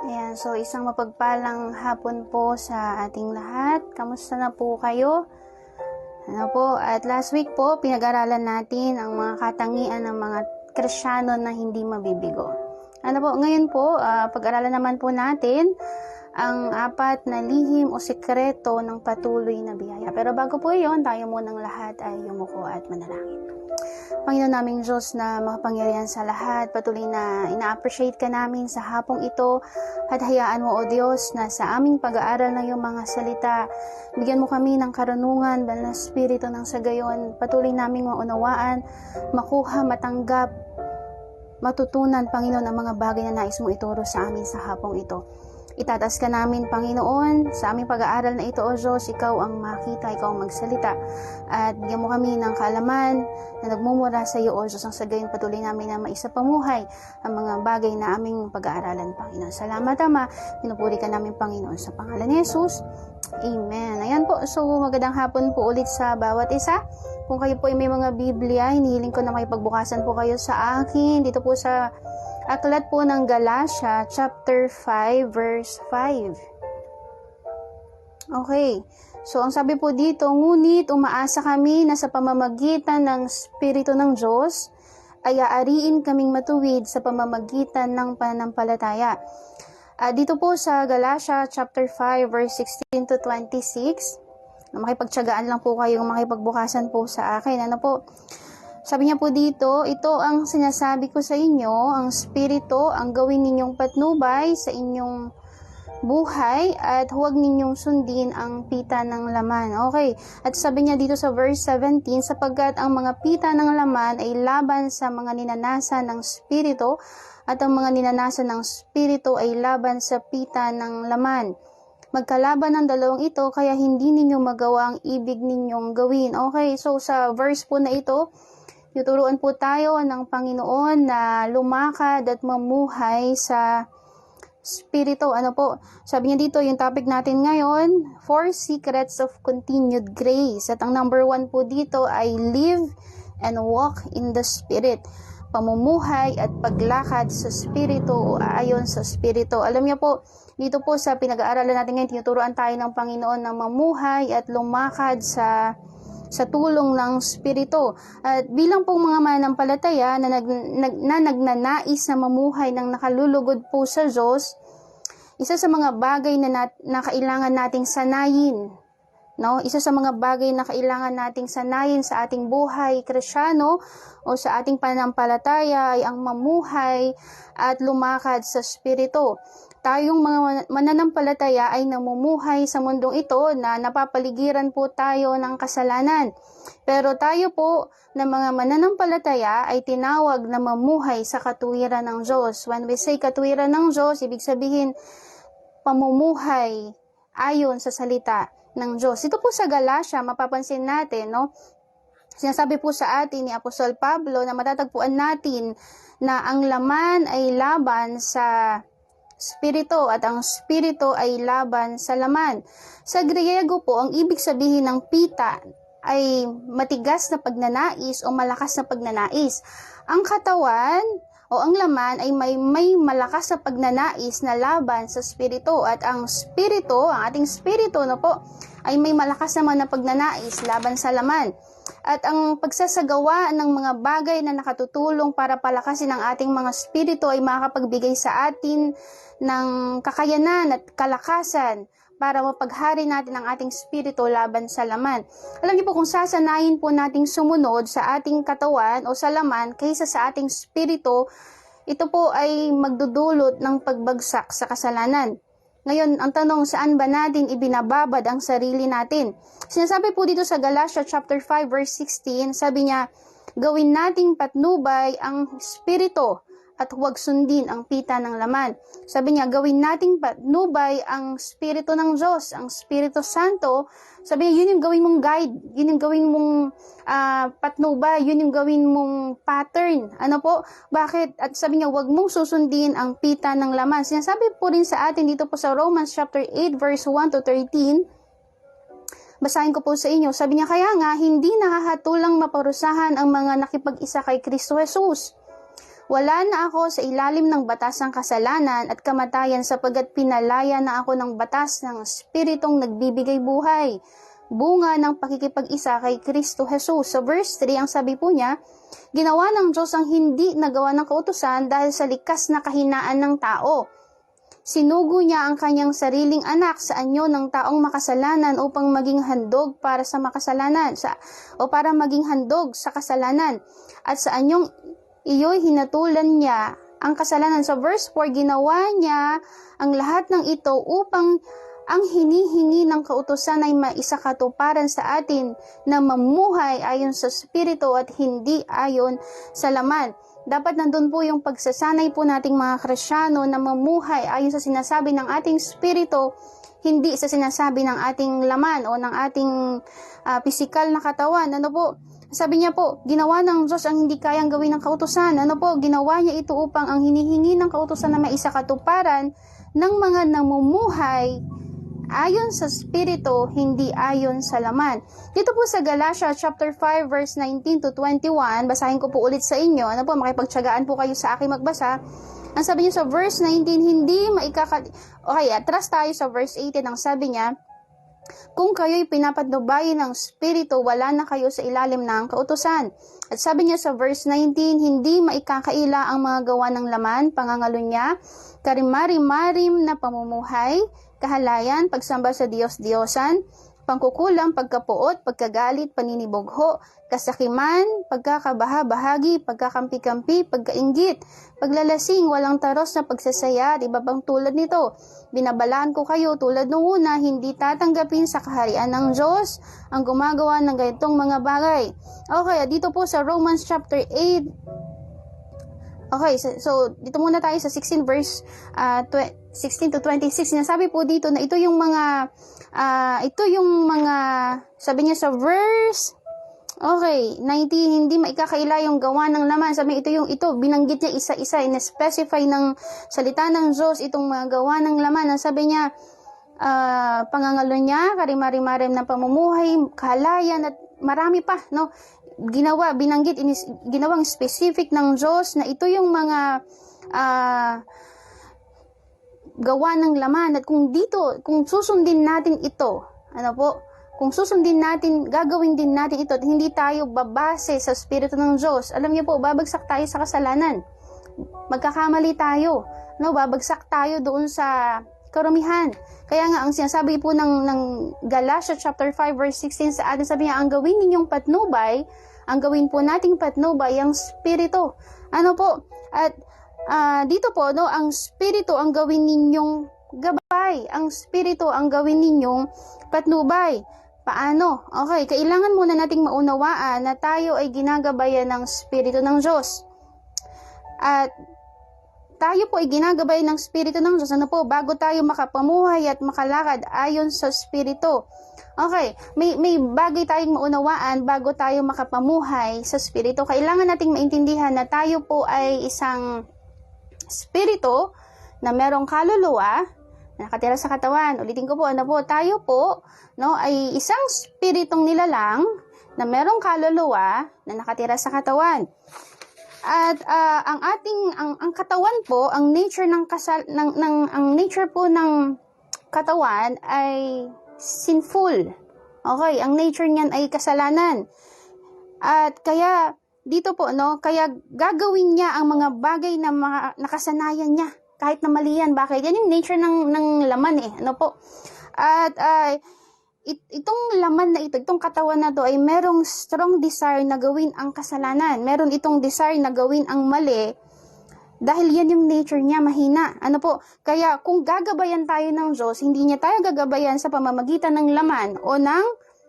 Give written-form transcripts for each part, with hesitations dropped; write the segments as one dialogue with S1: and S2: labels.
S1: Ayan, so isang mapagpalang hapon po sa ating lahat. Kamusta na po kayo? At last week po, pinag-aralan natin ang mga katangian ng mga Kristiyano na hindi mabibigo. Ngayon po, pag-aralan naman po natin ang 4 na lihim o sekreto ng patuloy na biyaya. Pero bago po iyon, tayo munang lahat ay yumuko at manalangin. Panginoon naming Diyos na makapangyarihan sa lahat, patuloy na ina-appreciate ka namin sa hapong ito at hayaan mo o Diyos na sa aming pag-aaral ng iyong mga salita, bigyan mo kami ng karunungan, banal na spirito ng sa gayon, patuloy naming maunawaan, makuha, matanggap, matutunan, Panginoon, ang mga bagay na nais mo ituro sa amin sa hapong ito. Itatas ka namin, Panginoon, sa aming pag-aaral na ito, O Diyos, ikaw ang makita, ikaw ang magsalita. At bigyan mo kami ng kaalaman na nagmumura sa iyo, O Diyos, ang sa gayon patuloy namin na maisapamuhay ang mga bagay na aming pag-aaralan, Panginoon. Salamat, Ama. Pinupuri ka namin, Panginoon, sa pangalan ni Jesus. Amen. Ayan po, so magandang hapon po ulit sa bawat isa. Kung kayo po ay may mga Biblia, hinihiling ko na may pagbukasan po kayo sa akin. Dito po sa aklat po ng Galatia, chapter 5, verse 5. Okay. So, ang sabi po dito, ngunit umaasa kami na sa pamamagitan ng Espiritu ng Diyos, ay aariin kaming matuwid sa pamamagitan ng pananampalataya. Dito po sa Galatia, chapter 5, verse 16 to 26, makipagtiyagaan lang po kayong makipagbukasan po sa akin. Sabi niya po dito, ito ang sinasabi ko sa inyo, ang Espiritu ang gawin ninyong patnubay sa inyong buhay at huwag ninyong sundin ang pita ng laman. Okay, at sabi niya dito sa verse 17, sapagkat ang mga pita ng laman ay laban sa mga ninanasa ng Espiritu at ang mga ninanasa ng Espiritu ay laban sa pita ng laman. Magkalaban ang dalawang ito, kaya hindi ninyo magawa ang ibig ninyong gawin. Okay, so sa verse po na ito, tuturuan po tayo ng Panginoon na lumakad at mamuhay sa Espiritu. Sabi niya dito, yung topic natin ngayon, 4 secrets of continued grace. At ang number 1 po dito ay live and walk in the Spirit. Pamumuhay at paglakad sa Espiritu o ayon sa Espiritu. Alam niyo po, dito po sa pinag-aaralan natin ngayon, tinuturuan tayo ng Panginoon na mamuhay at lumakad sa tulong ng Espiritu. At bilang pong mga mananampalataya na nagnanais na mamuhay ng nakalulugod po sa Diyos, isa sa mga bagay na kailangan nating sanayin, isa sa mga bagay na kailangan nating sanayin sa ating buhay Kristiyano o sa ating pananampalataya ay ang mamuhay at lumakad sa Espiritu. Tayong mga mananampalataya ay namumuhay sa mundong ito na napapaligiran po tayo ng kasalanan. Pero tayo po na mga mananampalataya ay tinawag na mamuhay sa katuwiran ng Diyos. When we say katuwiran ng Diyos, ibig sabihin pamumuhay ayon sa salita ng Diyos. Ito po sa Galatia, mapapansin natin, sinasabi po sa atin ni Apostol Pablo na matatagpuan natin na ang laman ay laban sa Espiritu at ang Espiritu ay laban sa laman. Sa Griego po, ang ibig sabihin ng pita ay matigas na pagnanais o malakas na pagnanais. Ang katawan o ang laman ay may malakas na pagnanais na laban sa Espiritu at ang Espiritu, ang ating Espiritu ay may malakas naman na pagnanais laban sa laman. At ang pagsasagawa ng mga bagay na nakatutulong para palakasin ang ating mga spirito ay makakapagbigay sa atin ng kakayanan at kalakasan para mapaghari natin ang ating spirito laban sa laman. Alam niyo po, kung sasanayin po nating sumunod sa ating katawan o sa laman kaysa sa ating spirito, ito po ay magdudulot ng pagbagsak sa kasalanan. Ngayon, ang tanong, saan ba natin ibinababad ang sarili natin? Sinasabi po dito sa Galatia chapter 5 verse 16, sabi niya, gawin nating patnubay ang Espiritu at huwag sundin ang pita ng laman. Sabi niya, gawin nating patnubay ang Espiritu ng Diyos, ang Espiritu Santo. Sabi niya, yun yung gawin mong guide, yun yung gawin mong patnubay, yun yung gawin mong pattern. Bakit? At sabi niya, huwag mong susundin ang pita ng laman. Sinasabi po rin sa atin dito po sa Romans chapter 8 verse 1 to 13, basahin ko po sa inyo. Sabi niya, kaya nga, hindi nakahatulang maparusahan ang mga nakipag-isa kay Kristo Jesus. Wala na ako sa ilalim ng batas ng kasalanan at kamatayan sapagkat pinalaya na ako ng batas ng Espiritong nagbibigay buhay. Bunga ng pakikipag-isa kay Kristo Jesus. Sa verse 3, ang sabi po niya, ginawa ng Diyos ang hindi nagawa ng kautusan dahil sa likas na kahinaan ng tao. Sinugo niya ang kanyang sariling anak sa anyo ng taong makasalanan upang maging handog para sa makasalanan o para maging handog sa kasalanan. At sa anyong iyo'y hinatulan niya ang kasalanan. Sa verse 4, ginawa niya ang lahat ng ito upang ang hinihingi ng kautusan ay maisakatuparan sa atin na mamuhay ayon sa Espiritu at hindi ayon sa laman. Dapat nandun po yung pagsasanay po nating mga Kristyano na mamuhay ayon sa sinasabi ng ating Espiritu, hindi sa sinasabi ng ating laman o ng ating pisikal na katawan. Ano po? Sabi niya po, ginawa ng Diyos ang hindi kayang gawin ng kautusan. Ano po? Ginawa niya ito upang ang hinihingi ng kautusan na maisakatuparan ng mga namumuhay ayon sa Espiritu, hindi ayon sa laman. Dito po sa Galatia chapter 5 verse 19 to 21, basahin ko po ulit sa inyo. Ano po, makipagtiyagaan po kayo sa aking magbasa. Ang sabi niyo sa verse 19, Okay, atras tayo sa verse 18. Ang sabi niya, kung kayo'y pinapatnubayan ng Espiritu, wala na kayo sa ilalim ng kautusan. At sabi niya sa verse 19, hindi maikakaila ang mga gawa ng laman, pangangalunya, karimari-marim na pamumuhay, kahalayan, pagsamba sa Diyos-Diyosan, pangkukulang, pagkapuot, pagkagalit, paninibugho, kasakiman, pagkakabaha-bahagi, pagkakampi-kampi, pagkainggit, paglalasing, walang taros na pagsasaya, at iba pang tulad nito. Binabalaan ko kayo tulad nung una, hindi tatanggapin sa kaharian ng Diyos ang gumagawa ng ganitong mga bagay. Okay, dito po sa Romans chapter 8, okay, so dito muna tayo sa 16 verse 16 to 26. Sinasabi po dito na ito yung mga sabi niya sa verse 19, hindi maikakaila yung gawa ng laman. Sabi ito binanggit niya isa-isa, in-specify ng salita ng Diyos itong mga gawa ng laman. Ang sabi niya, pangangalo niya, karimari-marim na pamumuhay, kahalayan at marami pa, no? Ginawang specific ng Diyos na ito yung mga gawa ng laman. At kung susundin natin ito, gagawin din natin ito at hindi tayo babase sa Espiritu ng Diyos, alam niyo po, babagsak tayo sa kasalanan. Magkakamali tayo, no? Babagsak tayo doon sa karamihan. Kaya nga, ang sinasabi po ng Galatia chapter 5 verse 16 sa atin, sabi niya, ang gawin ninyong patnubay, ang gawin po nating patnubay, ang Espiritu. Ano po? At dito po, no, ang Espiritu ang gawin ninyong gabay. Ang Espiritu ang gawin ninyong patnubay. Paano? Okay, kailangan muna nating maunawaan na tayo ay ginagabayan ng Espiritu ng Diyos. At tayo po ay ginagabay ng Espiritu ng Diyos. Ano po? Bago tayo makapamuhay at makalakad ayon sa Espiritu. Okay, may bagay tayong maunawaan bago tayo makapamuhay sa Espiritu. Kailangan nating maintindihan na tayo po ay isang Espiritu na merong kaluluwa na nakatira sa katawan. Ulitin ko po, tayo po, no, ay isang Espiritong nilalang na merong kaluluwa na nakatira sa katawan. At ang katawan po, ang nature po ng katawan ay sinful. Okay, ang nature niyan ay kasalanan. At kaya dito po, no, kaya gagawin niya ang mga bagay na nakasanayan niya kahit na mali yan. Bakit? Yan yung nature ng laman Ano po? At itong laman na ito, itong katawan na to ay merong strong desire na gawin ang kasalanan. Meron itong desire na gawin ang mali dahil yan yung nature niya, mahina. Ano po? Kaya kung gagabayan tayo ng Diyos, hindi niya tayo gagabayan sa pamamagitan ng laman o ng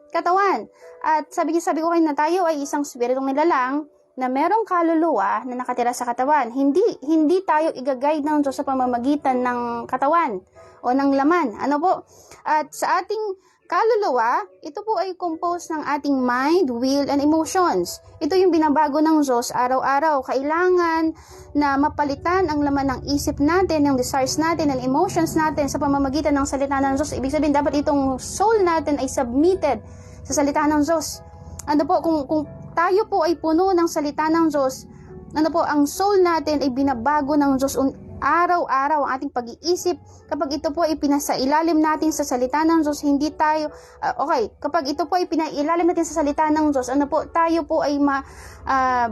S1: katawan. At sabi ko kayo na tayo ay isang spiritong nilalang na merong kaluluwa na nakatira sa katawan. Hindi tayo igagay ng Diyos sa pamamagitan ng katawan o ng laman. Ano po? At sa ating kaluluwa, ito po ay composed ng ating mind, will, and emotions. Ito yung binabago ng Diyos araw-araw. Kailangan na mapalitan ang laman ng isip natin, ng desires natin, ng emotions natin sa pamamagitan ng salita ng Diyos. Ibig sabihin, dapat itong soul natin ay submitted sa salita ng Diyos. Ano po, kung tayo po ay puno ng salita ng Diyos, ang soul natin ay binabago ng Diyos araw-araw. Ang ating pag-iisip, kapag ito po ay pinasailalim natin sa salita ng Diyos, hindi tayo, kapag ito po ay pinailalim natin sa salita ng Diyos, tayo po ay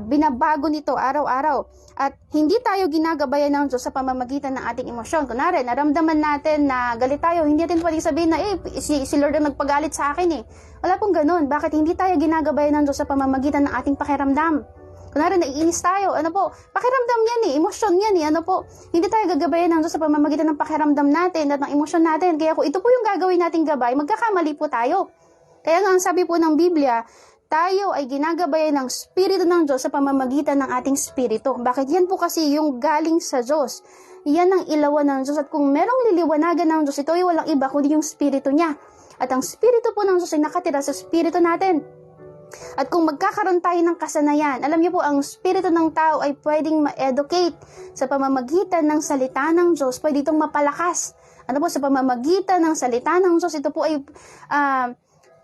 S1: binabago nito araw-araw. At hindi tayo ginagabayan ng Diyos sa pamamagitan ng ating emosyon. Kunwari, naramdaman natin na galit tayo, hindi natin pwedeng sabihin na, si Lord ang nagpagalit sa akin eh. Wala pong ganun. Bakit hindi tayo ginagabayan ng Diyos sa pamamagitan ng ating pakiramdam? Kunwari, naiinis tayo, pakiramdam yan eh, emosyon yan eh, hindi tayo gagabayan ng Diyos sa pamamagitan ng pakiramdam natin at ng emosyon natin. Kaya kung ito po yung gagawin nating gabay, magkakamali po tayo. Kaya nga, ang sabi po ng Biblia, tayo ay ginagabayan ng Espiritu ng Diyos sa pamamagitan ng ating Espiritu. Bakit? Yan po kasi yung galing sa Diyos. Yan ang ilawan ng Diyos. At kung merong liliwanagan ng Diyos, ito ay walang iba kundi yung Espiritu niya. At ang Espiritu po ng Diyos ay nakatira sa Espiritu natin. At kung magkakaroon tayo ng kasanayan, alam niyo po, ang Espiritu ng tao ay pwedeng ma-educate sa pamamagitan ng salita ng Diyos. Pwede itong mapalakas. Sa pamamagitan ng salita ng Diyos, ito po ay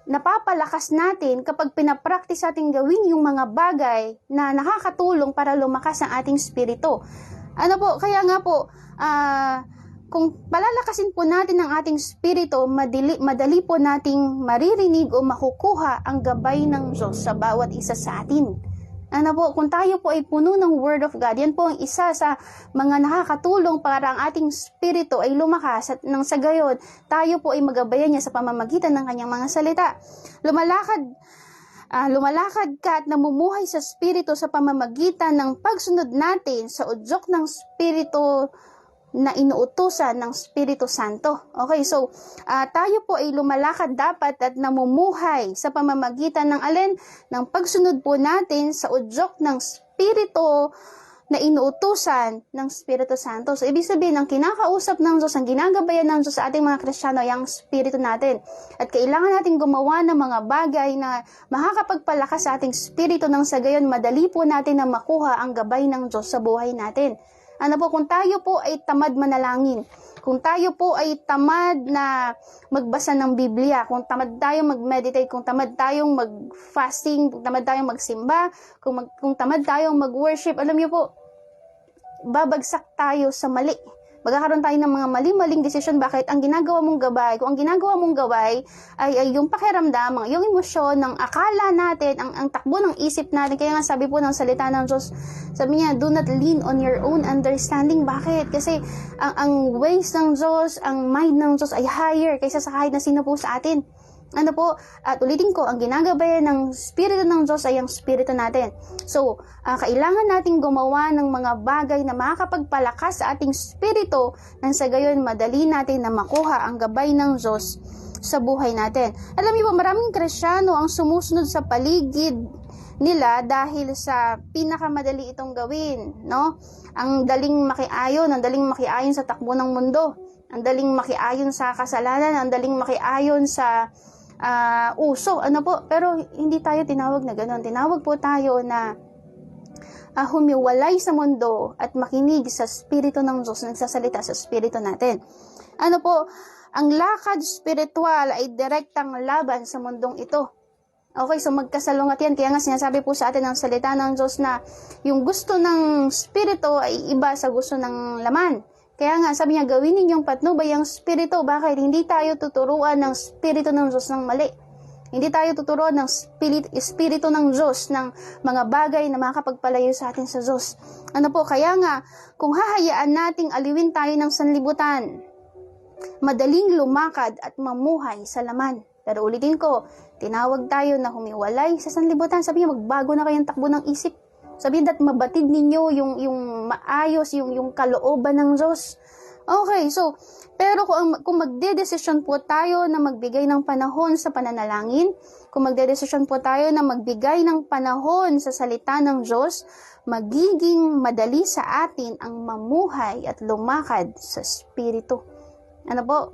S1: napapalakas natin kapag pinapractice natin gawin yung mga bagay na nakakatulong para lumakas ang ating spirito. Kaya nga po, kung palalakasin po natin ang ating spirito, madali po nating maririnig o makukuha ang gabay ng Diyos sa bawat isa sa atin. Kung tayo po ay puno ng Word of God, yan po ang isa sa mga nakakatulong para ang ating spirito ay lumakas at nang sa gayon, tayo po ay magabayan niya sa pamamagitan ng kanyang mga salita. Lumalakad ka at namumuhay sa spirito sa pamamagitan ng pagsunod natin sa udyok ng spirito na inuutusan ng Espiritu Santo. Okay, so tayo po ay lumalakad dapat at namumuhay sa pamamagitan ng alin? Ng pagsunod po natin sa udyok ng Espiritu na inuutusan ng Espiritu Santo. So, ibig sabihin, ang kinakausap ng Diyos, ang ginagabayan ng Diyos sa ating mga Kristiyano ay ang Espiritu natin. At kailangan natin gumawa ng mga bagay na makakapagpalakas sa ating Espiritu nang sa gayon, madali po natin na makuha ang gabay ng Diyos sa buhay natin. Kung tayo po ay tamad manalangin, kung tayo po ay tamad na magbasa ng Biblia, kung tamad tayong mag-meditate, kung tamad tayong mag-fasting, kung tamad tayong magsimba, kung tamad tayong mag-worship, alam niyo po, babagsak tayo sa mali. Magkakaroon tayo ng mga mali-maling desisyon. Bakit? Ang ginagawa mong gabay, kung ang ginagawa mong gabay ay yung pakiramdam, yung emosyon, ng akala natin, ang takbo ng isip natin. Kaya nga sabi po ng salita ng Diyos, sabi niya, do not lean on your own understanding. Bakit? Kasi ang ways ng Diyos, ang mind ng Diyos ay higher kaysa sa kahit na sino po sa atin. At ulitin ko, ang ginagabayan ng Espiritu ng Diyos ay ang Espiritu natin. So, kailangan nating gumawa ng mga bagay na makakapagpalakas sa ating Espiritu nang sa gayon madali natin na makuha ang gabay ng Diyos sa buhay natin. Alam niyo po, maraming Kristiyano ang sumusunod sa paligid nila dahil sa pinakamadali itong gawin, no? Ang daling makiayon sa takbo ng mundo, ang daling makiayon sa kasalanan, ang daling makiayon sa uso, pero hindi tayo tinawag na ganoon. Tinawag po tayo na humiwalay sa mundo at makinig sa Espiritu ng Diyos na nagsasalita sa Espiritu natin. Ang lakad spiritual ay direktang laban sa mundong ito. Okay, so magkasalungat yan. Kaya nga sinasabi po sa atin ng salita ng Diyos na yung gusto ng Espiritu ay iba sa gusto ng laman. Kaya nga, sabi niya, gawin ninyong patnubay ang Espiritu. Bakit? Hindi tayo tuturuan ng Espiritu ng Diyos ng mali. Hindi tayo tuturuan ng Espiritu ng Diyos ng mga bagay na makakapagpalayo sa atin sa Diyos. Kaya nga, kung hahayaan nating aliwin tayo ng sanlibutan, madaling lumakad at mamuhay sa laman. Pero ulitin ko, tinawag tayo na humiwalay sa sanlibutan. Sabi niya, magbago na kayong takbo ng isip. Sabihin that mabatid ninyo yung maayos, yung kalooban ng Diyos. Okay, so, pero kung magdedesisyon po tayo na magbigay ng panahon sa pananalangin, kung magdedesisyon po tayo na magbigay ng panahon sa salita ng Diyos, magiging madali sa atin ang mamuhay at lumakad sa Espiritu.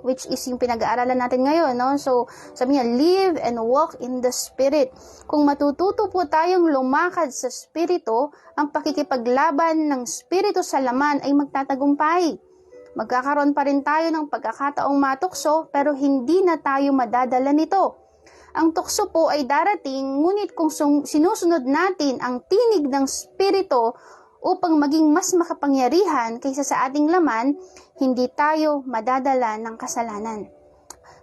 S1: Which is yung pinag-aaralan natin ngayon, no? So, sabi niya, live and walk in the Spirit. Kung matututo po tayong lumakad sa Espiritu, ang pakikipaglaban ng Espiritu sa laman ay magtatagumpay. Magkakaroon pa rin tayo ng pagkakataong matukso, pero hindi na tayo madadala nito. Ang tukso po ay darating, ngunit kung sinusunod natin ang tinig ng Espiritu upang maging mas makapangyarihan kaysa sa ating laman, hindi tayo madadala ng kasalanan.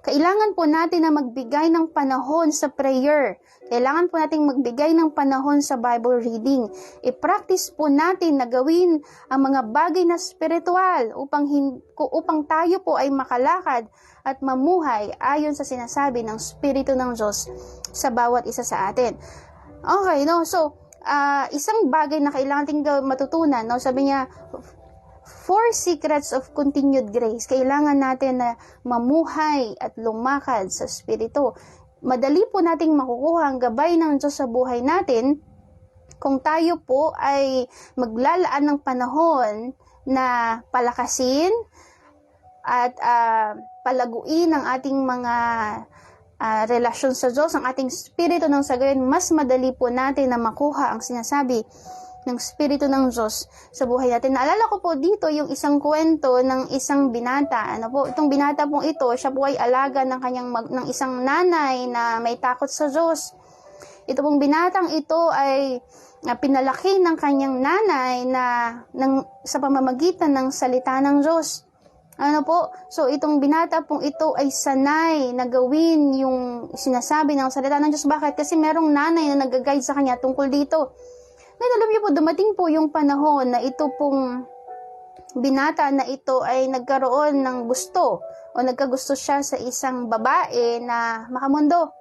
S1: Kailangan po natin na magbigay ng panahon sa prayer. Kailangan po natin magbigay ng panahon sa Bible reading. I-practice po natin na gawin ang mga bagay na spiritual upang tayo po ay makalakad at mamuhay ayon sa sinasabi ng Espiritu ng Diyos sa bawat isa sa atin. Okay, no? So, isang bagay na kailangan natin matutunan, no? Sabi niya, 4 secrets of continued grace. Kailangan natin na mamuhay at lumakad sa Espiritu. Madali po nating makukuha ang gabay ng Diyos sa buhay natin kung tayo po ay maglalaan ng panahon na palakasin at palaguin ang ating mga relasyon sa Diyos, ang ating Espiritu. Nang sa gayon, mas madali po natin na makuha ang sinasabi ng Espiritu ng Diyos sa buhay natin. Naalala ko po dito yung isang kwento ng isang binata. Itong binata pong ito, siya po ay alaga ng isang nanay na may takot sa Diyos. Ito pong binatang ito ay pinalaki ng kanyang nanay sa pamamagitan ng salita ng Diyos. So itong binata pong ito ay sanay na gawin yung sinasabi ng salita ng Diyos. Bakit? Kasi merong nanay na nag-guide sa kanya tungkol dito. Ngayon, alam niyo po, dumating po yung panahon na ito pong binata na ito ay nagkaroon ng gusto o nagkagusto siya sa isang babae na makamundo.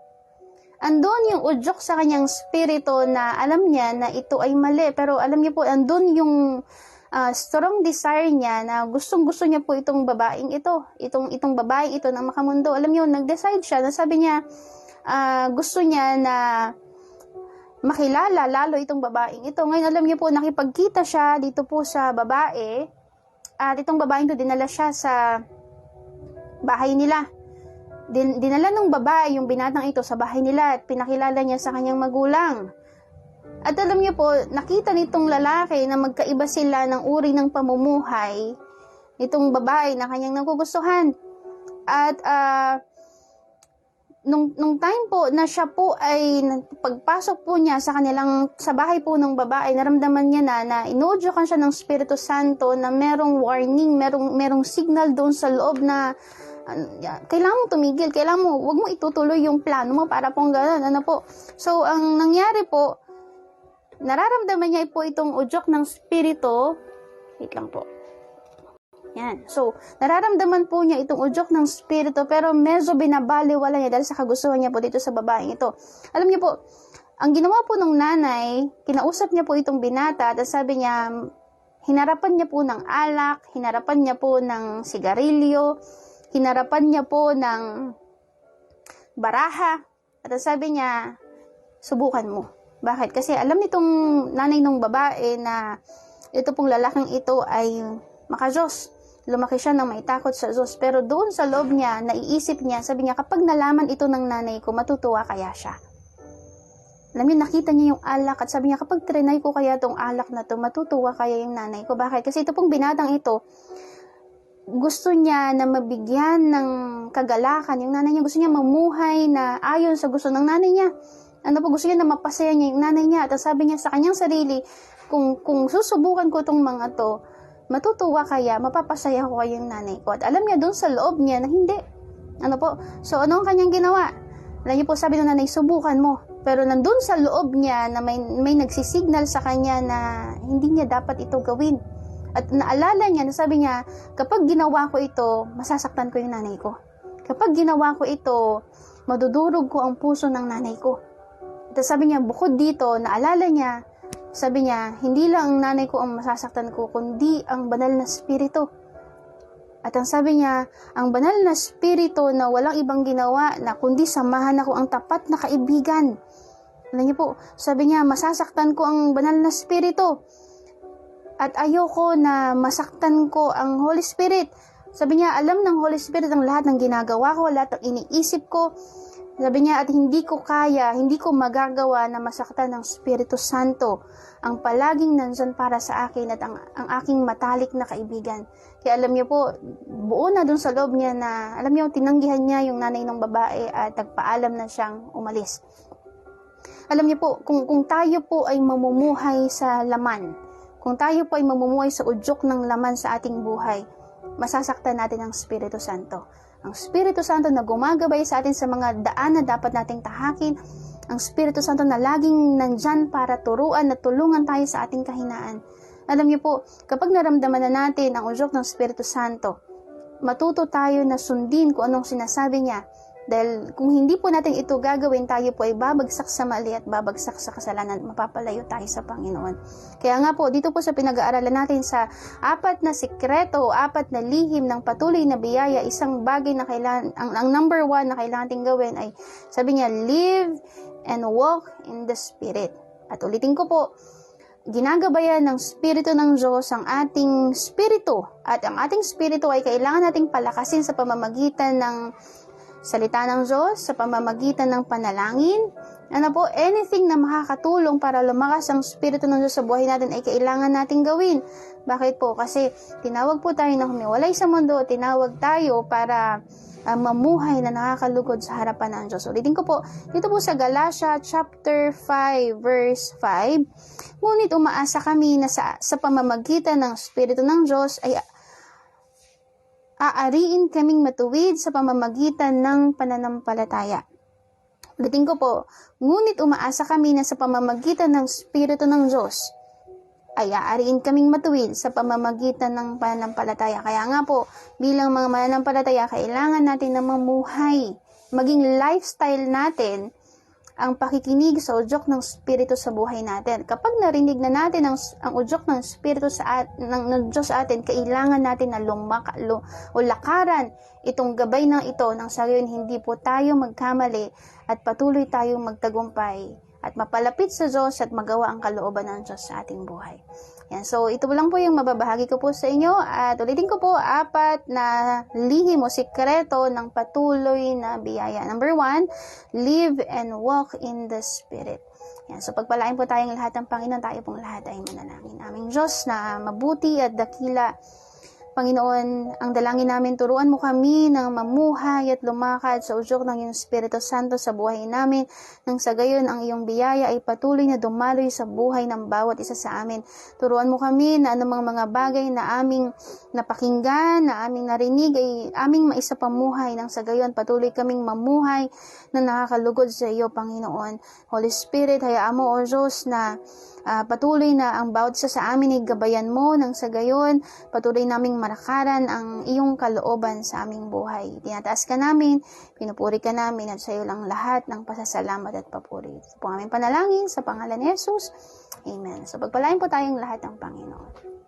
S1: Andun yung udyok sa kanyang spirito na alam niya na ito ay mali. Pero alam niyo po, andun yung strong desire niya na gustong-gusto niya po itong babaeng ito. Itong babaeng ito na makamundo. Alam niyo, nag-decide siya na sabi niya, gusto niya na makilala lalo itong babaeng ito. Ngayon, alam niyo po, nakipagkita siya dito po sa babae at itong babaeng ito dinala siya sa bahay nila. Dinala ng babae yung binatang ito sa bahay nila at pinakilala niya sa kanyang magulang. At alam niyo po, nakita nitong lalaki na magkaiba sila ng uri ng pamumuhay nitong babae na kanyang nagugustuhan. At nung time po na siya po ay pagpasok po niya sa bahay po ng babae, naramdaman niya na inuudyokan siya ng Espiritu Santo na merong warning, merong signal doon sa loob na kailangan mo tumigil, wag mo itutuloy yung plano mo para pong gano'n, po. So, ang nangyari po, nararamdaman niya po itong udyok ng Espiritu, wait lang po. Yan. So, nararamdaman po niya itong udyok ng Espiritu, pero medyo binabaliwala niya dahil sa kagustuhan niya po dito sa babaeng ito. Alam niyo po, ang ginawa po ng nanay, kinausap niya po itong binata at sabi niya, hinarapan niya po ng alak, hinarapan niya po ng sigarilyo, hinarapan niya po ng baraha, at sabi niya, subukan mo. Bakit? Kasi alam nitong nanay ng babae na ito pong lalaking ito ay maka-Diyos. Lumaki siya ng may takot sa Diyos. Pero doon sa loob niya, naiisip niya, sabi niya, kapag nalaman ito ng nanay ko, matutuwa kaya siya. Alam niyo, nakita niya yung alak at sabi niya, kapag trinay ko kaya itong alak na to, matutuwa kaya yung nanay ko. Bakit? Kasi ito pong binatang ito, gusto niya na mabigyan ng kagalakan yung nanay niya. Gusto niya mamuhay na ayon sa gusto ng nanay niya. Gusto niya na mapasaya niya yung nanay niya. At sabi niya sa kanyang sarili, kung susubukan ko itong mga to, matutuwa kaya, mapapasaya ko kayong nanay ko. At alam niya doon sa loob niya na hindi. So, ano ang kanyang ginawa? Alam niyo po, sabi ng nanay, subukan mo. Pero nandun sa loob niya na may nagsisignal sa kanya na hindi niya dapat ito gawin. At naalala niya, na sabi niya, kapag ginawa ko ito, masasaktan ko yung nanay ko. Kapag ginawa ko ito, madudurog ko ang puso ng nanay ko. At sabi niya, bukod dito, naalala niya, sabi niya, hindi lang ang nanay ko ang masasaktan ko, kundi ang banal na spirito. At ang sabi niya, ang banal na spirito na walang ibang ginawa na kundi samahan ako ang tapat na kaibigan. Alam niyo po, sabi niya, masasaktan ko ang banal na spirito. At ayoko na masaktan ko ang Holy Spirit. Sabi niya, alam ng Holy Spirit ang lahat ng ginagawa ko, lahat ng iniisip ko. Sabi niya, at hindi ko magagawa na masaktan ng Espiritu Santo, ang palaging nandyan para sa akin at ang aking matalik na kaibigan. Kaya alam niyo po, buo na dun sa loob niya na, alam niyo, tinanggihan niya yung nanay ng babae at nagpaalam na siyang umalis. Alam niyo po, kung tayo po ay mamumuhay sa laman, kung tayo po ay mamumuhay sa udyok ng laman sa ating buhay, masasaktan natin ang Espiritu Santo. Ang Espiritu Santo na gumagabay sa atin sa mga daan na dapat nating tahakin, ang Espiritu Santo na laging nandyan para turuan at tulungan tayo sa ating kahinaan. Alam niyo po, kapag naramdaman na natin ang udyok ng Espiritu Santo, matuto tayo na sundin kung anong sinasabi niya. Dahil kung hindi po natin ito gagawin, tayo po ay babagsak sa mali at babagsak sa kasalanan, mapapalayo tayo sa Panginoon. Kaya nga po, dito po sa pinag-aaralan natin sa 4 na sikreto o 4 na lihim ng patuloy na biyaya, isang bagay na kailangan, ang number 1 na kailangan natin gawin ay, sabi niya, live and walk in the Spirit. At ulitin ko po, ginagabayan ng Espiritu ng Diyos ang ating spirito. At ang ating spirito ay kailangan nating palakasin sa pamamagitan ng salita ng Diyos, sa pamamagitan ng panalangin. Ano po, anything na makakatulong para lumakas ang Espiritu ng Diyos sa buhay natin ay kailangan nating gawin. Bakit po? Kasi tinawag po tayo na humiwalay sa mundo, tinawag tayo para mamuhay na nakakalugod sa harapan ng Diyos. Ulitin ko po, dito po sa Galatia chapter 5 verse 5, ngunit umaasa kami na sa pamamagitan ng Espiritu ng Diyos ay aariin kaming matuwid sa pamamagitan ng pananampalataya. Ulitin ko po, ngunit umaasa kami na sa pamamagitan ng Espiritu ng Diyos ay aariin kaming matuwid sa pamamagitan ng pananampalataya. Kaya nga po, bilang mga mananampalataya, kailangan natin na mamuhay, maging lifestyle natin ang pakikinig sa udyok ng Espiritu sa buhay natin. Kapag narinig na natin ang udyok ng Espiritu ng Diyos sa atin, kailangan natin na lakaran itong gabay ng ito nang sa gayon hindi po tayo magkamali at patuloy tayong magtagumpay at mapalapit sa Diyos at magawa ang kalooban ng Diyos sa ating buhay. Yan. So, ito lang po yung mababahagi ko po sa inyo. At ulitin ko po, 4 na lihim o sikreto ng patuloy na biyaya. Number 1, live and walk in the Spirit. Yan. So, pagpalain po tayong lahat ng Panginoon, tayo pong lahat ay manalangin. Aming Diyos na mabuti at dakila, Panginoon, ang dalangin namin, turuan mo kami ng mamuhay at lumakad sa udyok ng iyong Espiritu Santo sa buhay namin, nang sa gayon ang iyong biyaya ay patuloy na dumaloy sa buhay ng bawat isa sa amin. Turuan mo kami na anumang mga bagay na aming napakinggan, na aming narinig ay aming maisapamuhay, nang sa gayon patuloy kaming mamuhay na nakakalugod sa iyo, Panginoon. Holy Spirit, hayaan mo, O Diyos, na patuloy na ang bawat isa sa amin ay gabayan mo, nang sa gayon patuloy naming marakaran ang iyong kalooban sa aming buhay. Tinataas ka namin, pinupuri ka namin, at sa iyo lang lahat ng pasasalamat at papuri. Ito po aming panalangin sa pangalan ni Jesus. Amen. So pagpalain po tayong lahat ng Panginoon.